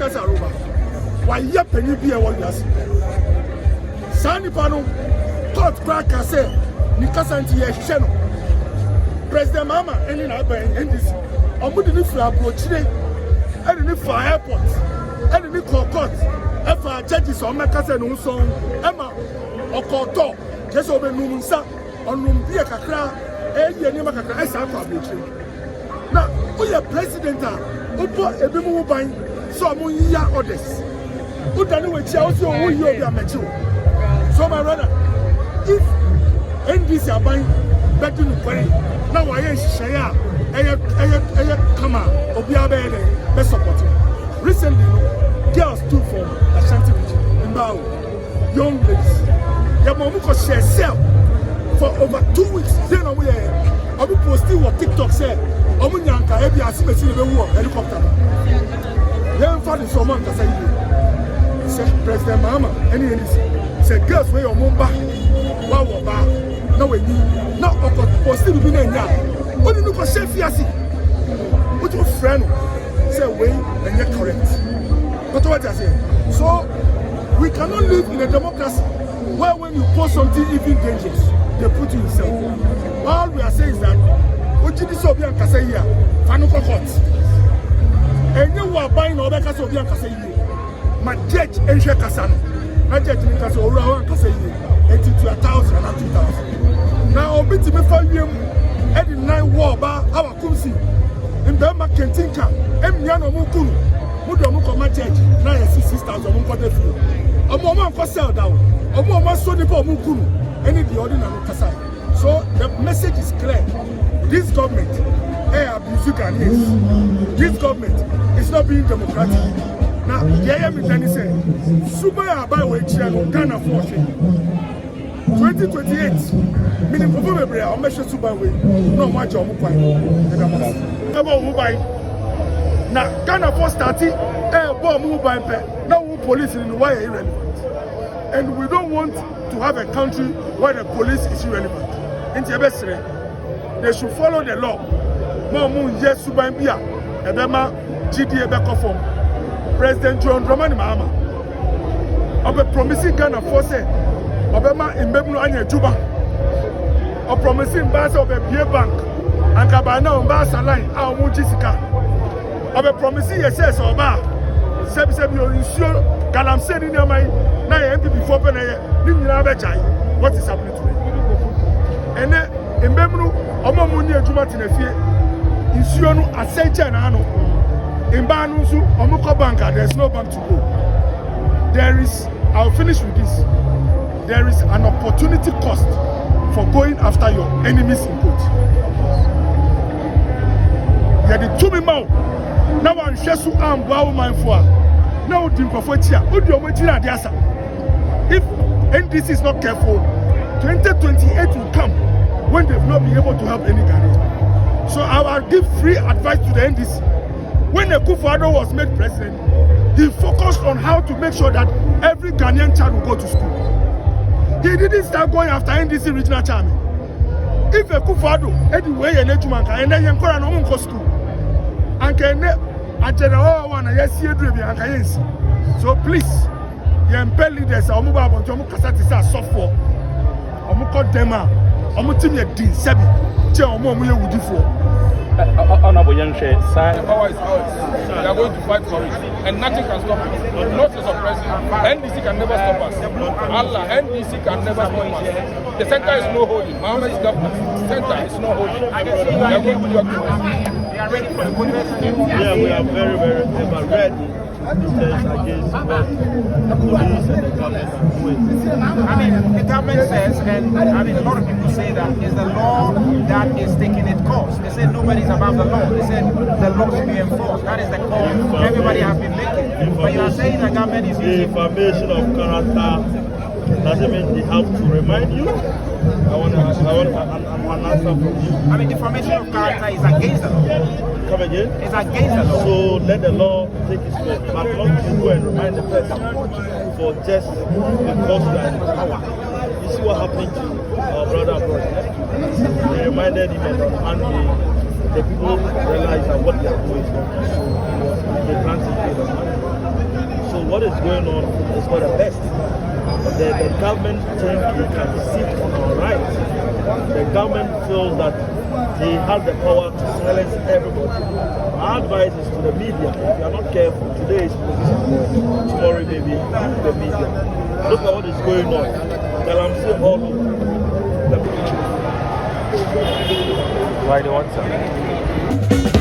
Abubakar Saruba. Why ye penny be a wonders? Sani Pano, court crack I say, Nikasanti Sheno. President Mama, any number and this. I'm putting it for approach today. And in for airport. And in for court. And for judges on my cousin who song Emma or Koto. Just over Numunsa on Numbia Kakra. And Yanima Kakra. I saw public. Now, we are president. Opo ebimu buying so amunya orders. Who done with Chelsea or who you are mature? So, my brother, if NDC are buying better to pay, now I ain't share. Come on, Obiabe, best support. Recently, girls stood for Ashanti region in Bao, young ladies. Your mom could share sell for over 2 weeks. Then we are posting what TikTok said. Omunyanka, every aspect of the war, helicopter. Then father someone can say, President Mama, any of this. Say girls where your mom back, wow, no way, not posted to be there. What do you call chef Yasi? What your friend say, wait, and you're correct. But what I say, so we cannot live in a democracy where when you post something even dangerous, they put you in cell. All we are saying is that Ojidi Sobian Kasaya, Fanuko Court. And you are buying all that Sobian Kasaya. My judge, Asia Kasano. My judge, Nikas, or Rawan Kasaya, 82,000 and 2,000. Now, I'll be to me for you. Every night war about our Kumsi. In Burma, Kentinka, Emiano Mukuru, Mudomuko, my judge, 9,600 Mukote. A moment for sell down. A moment so the Mukuru, any the ordinary Kasai. So the message is clear. This government, this government is not being democratic. Now, Yaya Mitani said, Subaya Abawe Chiano, Ghana for 2028, meaning probably I'll measure Subaway, no much of Mubai. Now, Ghana for starting, bomb Mubai, no police in the way irrelevant. And we don't want to have a country where the police is irrelevant. In Tibestre, they should follow the law. Momun yes Subambia, Ebema, GD Ebeko form. President John Dramani Mahama. Obe promising Ghana for say, Obama in Bebu Anya Juba. Or promising Bass of a beer bank. And Cabana on Bass Line, our Mujisika. Obe promising yes, Oba. Sebi or insure, Galam said in your mind, now MP before Penay, what is happening today? And then in Bebu, Omamuni Jumatinefie. Insuano Asecha and Ano. In Banusu, Omuko Banka, there's no bank to go. I'll finish with this. There is an opportunity cost for going after your enemy's input. You are the 2 million. Now I'm Shesu and Wow Mindful. Now Dimpofotia, Udiomotina Diasa. If NDC is not careful, 2028 will come when they will not be able to help any Ghanaian. So I will give free advice to the NDC. When Akufo-Addo was made president, he focused on how to make sure that every Ghanaian child will go to school. He didn't start going after NDC regional chairman. If Akufo-Addo, anyway, and then you can go school. And can a general one, yes, so please, the impel leaders, Omuba, Omu Kasatisa, software, Omuko Dema, Omutimia D, Sebi, Omu Wudifo. Honorable Young Shea, sir. The power is ours. We are going to fight for it. And nothing can stop it. Not as a president. NDC can never stop us. Allah, NDC can never stop us. The center is no holding. Mohammed's government. The center is no holding. We are going to work for it. We are ready for the protest. Yeah, we are very, very ready. Against the police and the government are doing. I mean, the government says, and I mean, a lot of people say that it's the law that is taking its course. They say nobody's above the law. They said the law should be enforced. That is the call everybody has been making. But you are saying the government is using information of character. Doesn't mean they have to remind you. I want an answer from you. I mean, defamation of character is against the law. Come again? It's against the law. So let the law take its course. But not to go and remind the person for just because you are in power. You see what happened to our brother abroad? They reminded him that on Monday, the people realized that what they are doing is wrong. They plan to pay the money. what is going on is for the best. The government think he can sit on our rights. The government feels that he has the power to silence everybody. My advice is to the media, if you are not careful, today is political, tomorrow maybe the media. Look at what is going on. Galamsey all over. Why do you want some?